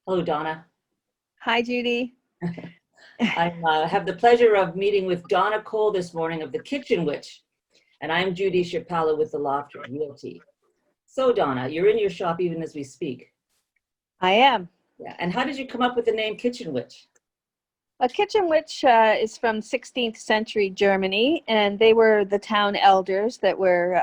Hello, Donna. Hi, Judy. I have the pleasure of meeting with Donna Cole this morning of the Kitchen Witch, and I'm Judy Shapala with the Lofter Realty. So, Donna, you're in your shop even as we speak. I am. Yeah. And how did you come up with the name Kitchen Witch? A kitchen witch is from 16th century Germany, and they were the town elders that were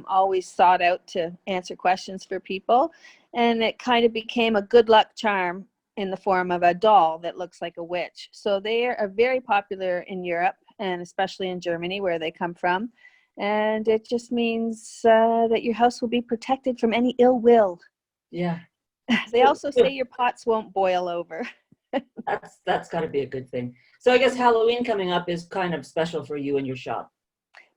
always sought out to answer questions for people. And it kind of became a good luck charm in the form of a doll that looks like a witch. So they are very popular in Europe, and especially in Germany, where they come from. And it just means that your house will be protected from any ill will. Yeah. They also say your pots won't boil over. That's got to be a good thing. So I guess Halloween coming up is kind of special for you and your shop.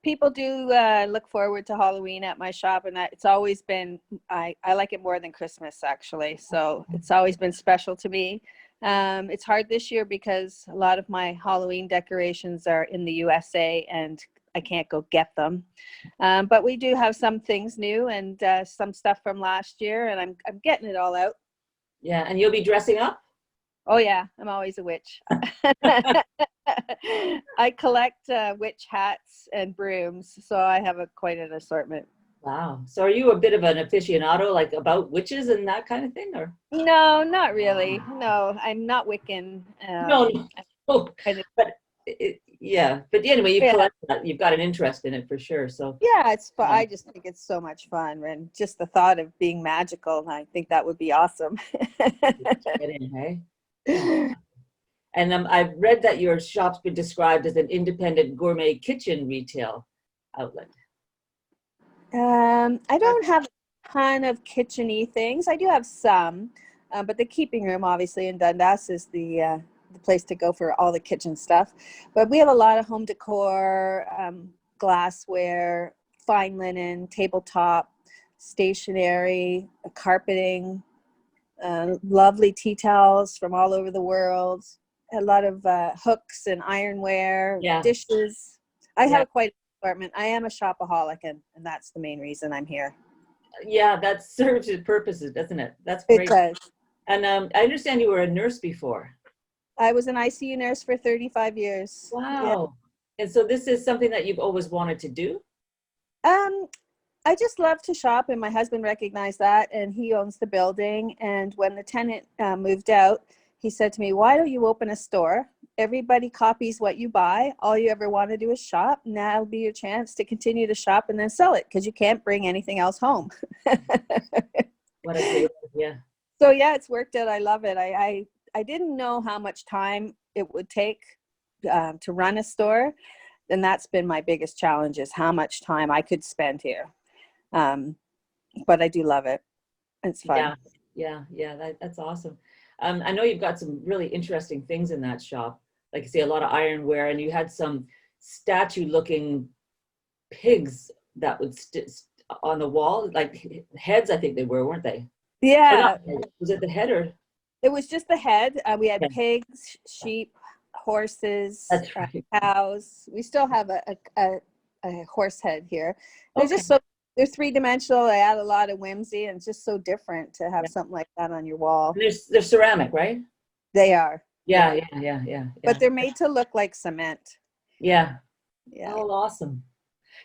People do look forward to Halloween at my shop, and it's always been, I like it more than Christmas, actually. So it's always been special to me. It's hard this year because a lot of my Halloween decorations are in the USA and I can't go get them. But we do have some things new and some stuff from last year, and I'm getting it all out. Yeah. And you'll be dressing up? Oh yeah, I'm always a witch. I collect witch hats and brooms, so I have quite an assortment. Wow. So are you a bit of an aficionado, like about witches and that kind of thing, or? No, not really. No, I'm not Wiccan. No, no. Oh, Kind of, but yeah. But anyway, you yeah, collect that. You've got an interest in it for sure. So yeah, it's fun. um, I just think it's so much fun, and just the thought of being magical, I think that would be awesome. get in, hey? Yeah. And I've read that your shop's been described as an independent gourmet kitchen retail outlet. I don't have a ton of kitchen-y things. I do have some, but the keeping room, obviously, in Dundas is the place to go for all the kitchen stuff. But we have a lot of home decor, glassware, fine linen, tabletop, stationery, carpeting, lovely tea towels from all over the world, a lot of hooks and ironware, Yeah, dishes. I yeah, have quite an assortment. I am a shopaholic, and that's the main reason I'm here. yeah. That serves its purposes, doesn't it? That's It great. does. And I understand you were a nurse before. I was an ICU nurse for 35 years. Yeah. Wow. And so this is something that you've always wanted to do? Um, I just love to shop, and my husband recognized that, and he owns the building. And when the tenant moved out, he said to me, "Why don't you open a store? Everybody copies what you buy. All you ever want to do is shop. Now will be your chance to continue to shop and then sell it because you can't bring anything else home." What a great idea. So yeah, it's worked out. I love it. I didn't know how much time it would take to run a store, and that's been my biggest challenge is how much time I could spend here. Um, but I do love it. It's fun. Yeah, yeah. That's awesome. I know you've got some really interesting things in that shop. Like you see a lot of ironware, and you had some statue-looking pigs that would on the wall, like heads. I think they were, weren't they? Or not? Yeah, Was it the head or? it was just the head. We had Yeah, pigs, sheep, horses, that's right. cows. We still have a horse head here. They're Okay. just so they're three-dimensional. They add a lot of whimsy, and it's just so different to have Yeah. something like that on your wall. They're ceramic, right? They are, Yeah, yeah, yeah. but they're made to look like cement. Yeah. Yeah. Oh, awesome.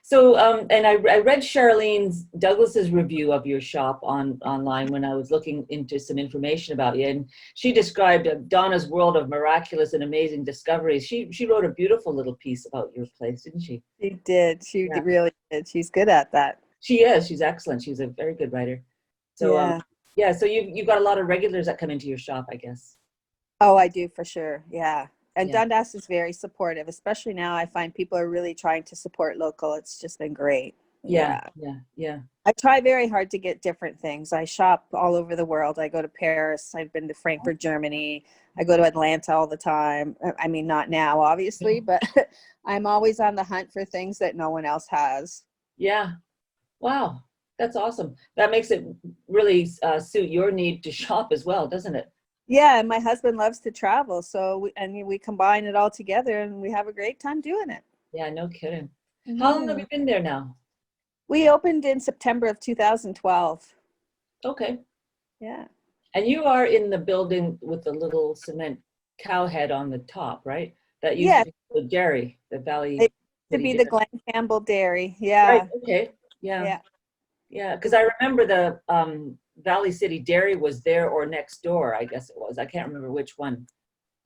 So, and I read Charlene's Douglas's review of your shop online when I was looking into some information about you, and she described Donna's world of miraculous and amazing discoveries. She wrote a beautiful little piece about your place, didn't she? She did. She Yeah, really did. She's good at that. she is. She's excellent. She's a very good writer. So, Yeah. yeah. So you've got a lot of regulars that come into your shop, I guess. Oh, I do for sure. Yeah. And Yeah, Dundas is very supportive, especially now. I find people are really trying to support local. It's just been great. yeah, Yeah. yeah. I try very hard to get different things. I shop all over the world. I go to Paris. I've been to Frankfurt, Germany. I go to Atlanta all the time. I mean, not now, obviously, but I'm always on the hunt for things that no one else has. Yeah. Wow, that's awesome. That makes it really suit your need to shop as well, doesn't it? Yeah, and my husband loves to travel, so we combine it all together, and we have a great time doing it. Yeah, no kidding. How long have Mhm. you been there now? We opened in September of 2012. Okay. Yeah. And you are in the building with the little cement cow head on the top, right? That used to Yeah, be the dairy, the Valley it to City be the Dairy. Glen Campbell Dairy. Right, Yeah, okay. Yeah, yeah. yeah. Because I remember the Valley City Dairy was there or next door, I guess it was. I can't remember which one.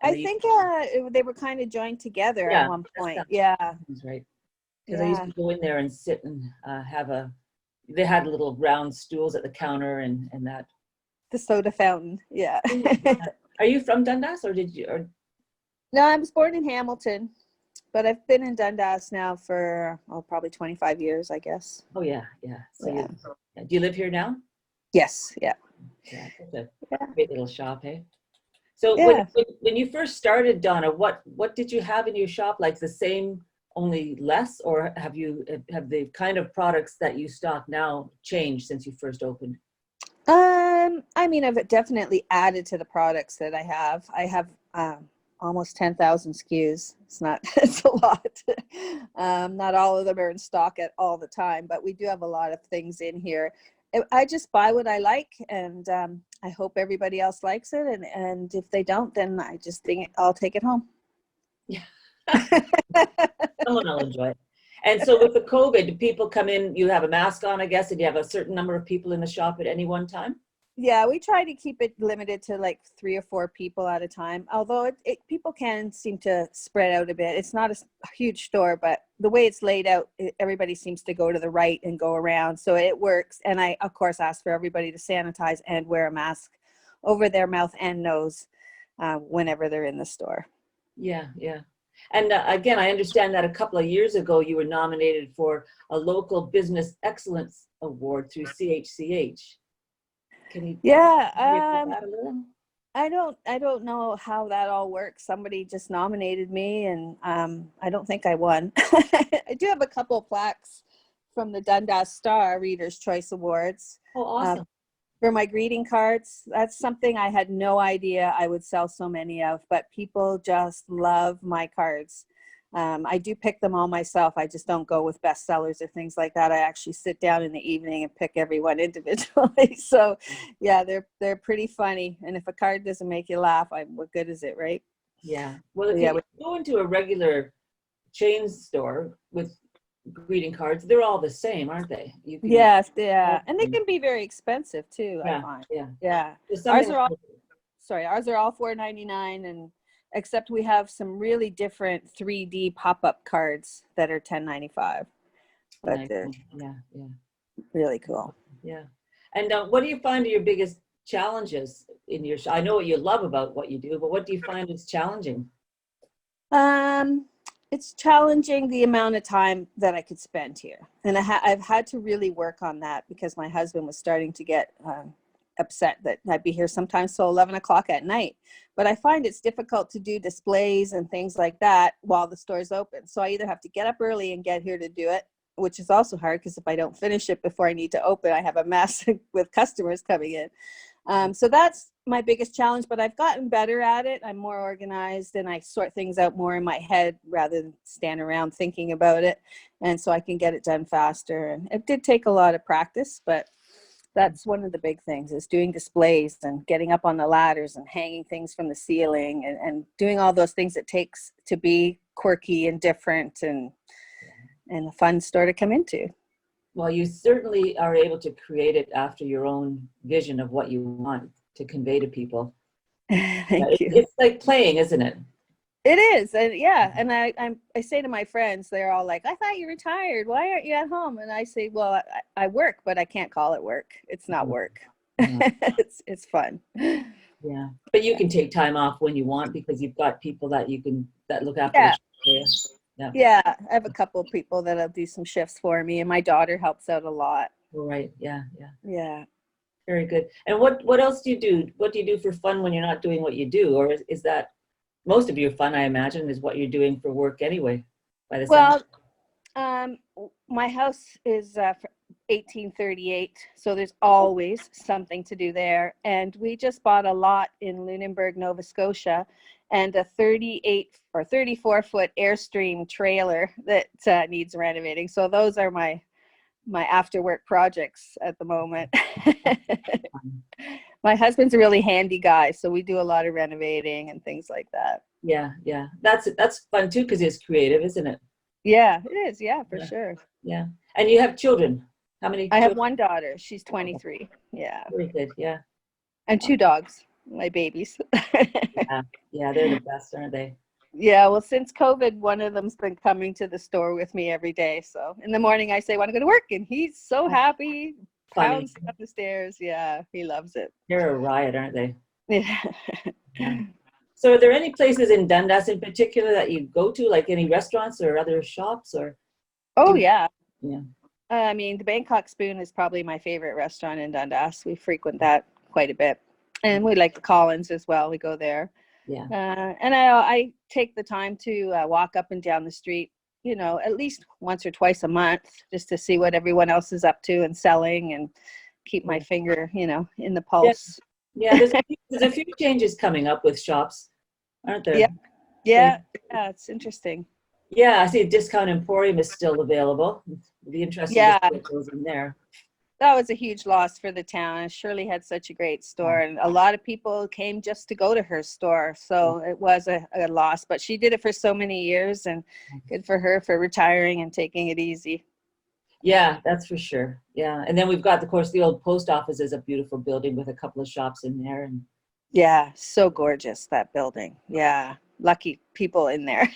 And I they used think they were kind of joined together at yeah, one that point. Yeah, sounds right. Because I used yeah. to go in there and sit and have a, they had little round stools at the counter and that. The soda fountain. Yeah. Yeah. Are you from Dundas or did you, or, No, I was born in Hamilton, but I've been in Dundas now for probably 25 years, I guess. oh yeah, yeah. So Yeah. you, yeah. Do you live here now? Yes. Yeah. Yeah, it's a Yeah. great little shop, hey? So Yeah. when you first started, Donna, what did you have in your shop? Like the same, only less, or have the kind of products that you stock now changed since you first opened? I mean, I've definitely added to the products that I have. I have almost 10,000 SKUs. It's not, it's a lot. Not all of them are in stock at all the time, but we do have a lot of things in here. I just buy what I like, and I hope everybody else likes it. And if they don't, then I just think I'll take it home. Yeah. Someone will enjoy it. And so with the COVID, do people come in, you have a mask on, I guess, and you have a certain number of people in the shop at any one time? Yeah, we try to keep it limited to like 3 or 4 people at a time. Although people can seem to spread out a bit. It's not a huge store, but the way it's laid out, everybody seems to go to the right and go around. So it works. And I, of course, ask for everybody to sanitize and wear a mask over their mouth and nose whenever they're in the store. Yeah, yeah. And again, I understand that a couple of years ago, you were nominated for a local business excellence award through CHCH. Can you tell me about Yeah, that a little? I don't know how that all works. Somebody just nominated me, and I don't think I won. I do have a couple of plaques from the Dundas Star Readers' Choice Awards Oh, uh, awesome. for my greeting cards. That's something I had no idea I would sell so many of, but people just love my cards. I do pick them all myself. I just don't go with bestsellers or things like that. I actually sit down in the evening and pick every one individually. So yeah, they're pretty funny. And if a card doesn't make you laugh, what good is it, right? Yeah. Well, So if yeah, you go into a regular chain store with greeting cards, they're all the same, aren't they? You can, yeah. And they can be very expensive too, I yeah, find. yeah. Yeah. There's Ours something, are ours are all $4.99, and except we have some really different 3D pop-up cards that are $10.95. But nice. they're Yeah, yeah, really cool. yeah. And what do you find are your biggest challenges in your shop? I know what you love about what you do, but what do you find is challenging? Um, it's challenging the amount of time that I could spend here. And I've had to really work on that because my husband was starting to get upset that I'd be here sometimes till 11 o'clock at night. But I find it's difficult to do displays and things like that while the store's open. So I either have to get up early and get here to do it, which is also hard because if I don't finish it before I need to open, I have a mess with customers coming in. So that's my biggest challenge, but I've gotten better at it. I'm more organized and I sort things out more in my head rather than stand around thinking about it. And so I can get it done faster. And it did take a lot of practice, but that's one of the big things is doing displays and getting up on the ladders and hanging things from the ceiling and doing all those things it takes to be quirky and different and a fun store to come into. Well, you certainly are able to create it after your own vision of what you want to convey to people. Yeah, Thank you. it's like playing, isn't it? It is, and yeah, and I say to my friends, they're all like, "I thought you retired. Why aren't you at home?" And I say, "Well, I work, but I can't call it work. It's not work. No. It's fun." Yeah, but you can take time off when you want because you've got people that you can that look after the Yeah, shop for you. Yeah. yeah. I have a couple of people that'll do some shifts for me, and my daughter helps out a lot. All right. Yeah. Yeah. Yeah. Very good. And what else do you do? What do you do for fun when you're not doing what you do? Or is that most of your fun, I imagine, is what you're doing for work anyway, by the sound? Well, Um, my house is 1838, so there's always something to do there. And we just bought a lot in Lunenburg, Nova Scotia, and a 38 or 34-foot Airstream trailer that needs renovating. So those are my after work projects at the moment. My husband's a really handy guy, so we do a lot of renovating and things like that. Yeah, yeah. That's fun too because it's creative, isn't it? Yeah, it is. Yeah, for Yeah, sure. yeah. And you have children. How many I have children? one daughter. She's Oh, 23. Yeah. very good. Yeah. And Oh, two dogs, my babies. yeah. Yeah, they're the best, aren't they? Yeah, well, since COVID, one of them's been coming to the store with me every day. So in the morning, I say, want to go to work? And he's so Oh, happy, funny. pounds up the stairs. Yeah, he loves it. They're a riot, aren't they? Yeah. Yeah. So are there any places in Dundas in particular that you go to, like any restaurants or other shops or Oh, do yeah. yeah. I mean, the Bangkok Spoon is probably my favorite restaurant in Dundas. We frequent that quite a bit. And we like the Collins as well. We go there. Yeah. And I take the time to walk up and down the street, at least once or twice a month, just to see what everyone else is up to and selling, and keep my Yeah. finger, in the Yeah. pulse. Yeah, there's a few changes coming up with shops, aren't Yeah, there? yeah, yeah. It's interesting. Yeah, I see Discount Emporium is still available. It'll be interesting to see Yeah, what goes in there. that was a huge loss for the town. Shirley had such a great store, and a lot of people came just to go to her store. So it was a loss, but she did it for so many years, and good for her for retiring and taking it easy. Yeah, that's for sure. Yeah. And then we've got, of course, the old post office is a beautiful building with a couple of shops in there. And Yeah, so gorgeous, that building. Yeah, lucky people in there.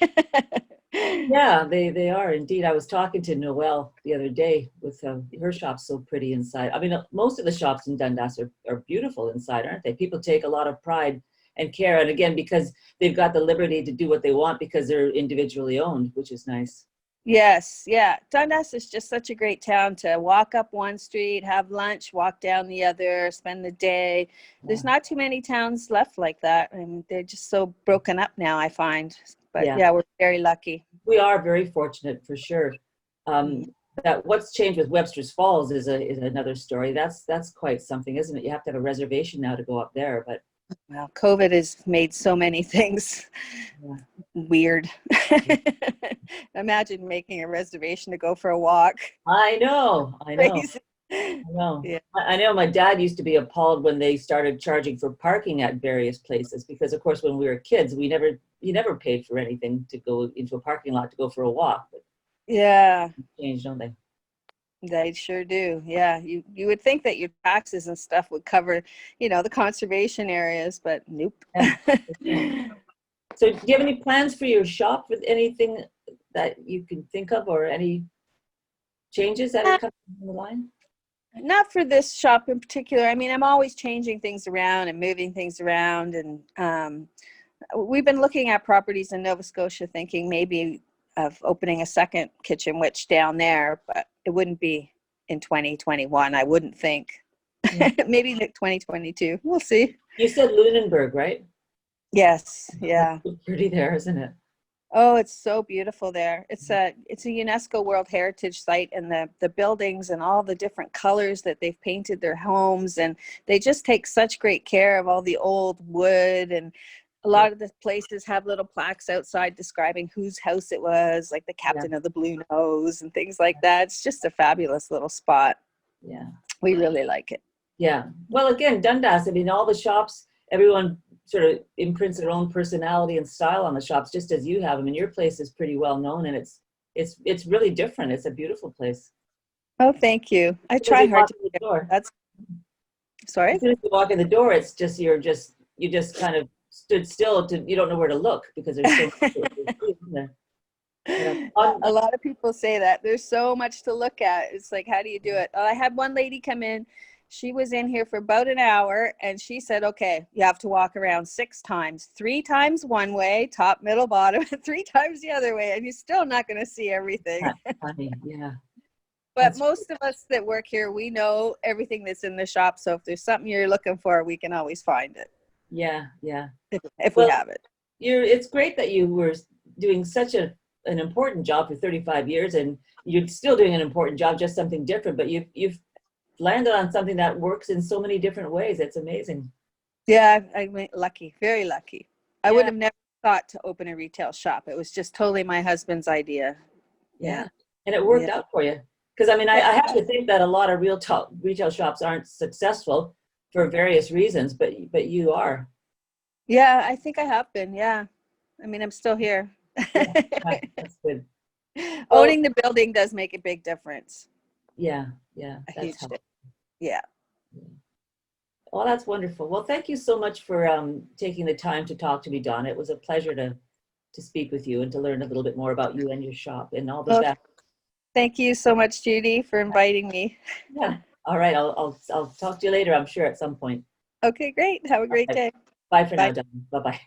yeah, they are indeed. I was talking to Noelle the other day with her shop's so pretty inside. I mean, most of the shops in Dundas are beautiful inside, aren't they? People take a lot of pride and care. And again, because they've got the liberty to do what they want because they're individually owned, which is nice. Yes, yeah. Dundas is just such a great town to walk up one street, have lunch, walk down the other, spend the day. Yeah. There's not too many towns left like that, and they're just so broken up now, I find. But Yeah. yeah, we're very lucky. We are very fortunate for sure. Mm. That what's changed with Webster's Falls is another story. That's quite something, isn't it? You have to have a reservation now to go up there, but Well, COVID has made so many things yeah. weird. Imagine making a reservation to go for a walk. I know, I know, Crazy. I know. Yeah. I know my dad used to be appalled when they started charging for parking at various places because of course when we were kids you never paid for anything to go into a parking lot to go for a walk. But Yeah, changed, don't they? they sure do. Yeah, you would think that your taxes and stuff would cover, the conservation areas, but nope. Yeah. So do you have any plans for your shop with anything that you can think of or any changes that are coming down the line? Not for this shop in particular. I mean, I'm always changing things around and moving things around, and we've been looking at properties in Nova Scotia, thinking maybe of opening a second Kitchen Witch down there, but it wouldn't be in 2021. I wouldn't think. Yeah. Maybe 2022. We'll see. You said Lunenburg, right? Yes. Yeah. That's pretty there, isn't it? Oh, it's so beautiful there. It's a UNESCO World Heritage Site, and the buildings and all the different colors that they've painted their homes, and they just take such great care of all the old wood, and a lot of the places have little plaques outside describing whose house it was, like the Yeah, captain of the Blue Nose and things like that. It's just a fabulous little spot. yeah, We really like it. yeah. Well, again, Dundas, I mean, all the shops, everyone sort of imprints their own personality and style on the shops, just as you have. I mean, your place is pretty well known, and it's really different. It's a beautiful place. Oh, thank you. I As soon as try you hard walk to. in the door, That's sorry. as soon as you walk in the door, it's just you just kind of stood still to you don't know where to look because there's so much to see, isn't there? Yeah. A lot of people say that there's so much to look at. It's like, how do you do it? I had one lady come in. She was in here for about an hour, and she said, okay, you have to walk around 6 times, 3 times one way, top, middle, bottom, and 3 times the other way, and you're still not going to see everything. That's funny. Yeah. But That's most of us that work here, we know everything that's in the shop. So if there's something you're looking for, we can always find it yeah, yeah. if we Well, have it. it's great that you were doing such an important job for 35 years and you're still doing an important job, just something different, but you've landed on something that works in so many different ways. It's amazing. Yeah, I mean, lucky, very lucky. I would Yeah, have never thought to open a retail shop. It was just totally my husband's idea. yeah. Yeah. And it worked Yeah. out for you. Because I mean, I have to think that a lot of retail shops aren't successful for various reasons, but you are. Yeah, I think I have been. Yeah. I mean, I'm still here. Yeah, that's good. Well, Owning the building does make a big difference. yeah, A that's huge helpful. difference. Yeah. Well, that's wonderful. Well, thank you so much for taking the time to talk to me, Donna. It was a pleasure to speak with you and to learn a little bit more about you and your shop, and all the Well, best. thank you so much, Judy, for inviting me. Yeah. All right. I'll talk to you later, I'm sure, at some point. Okay, great. Have a All great right. day. Bye for now, Bye. Donna. Bye-bye.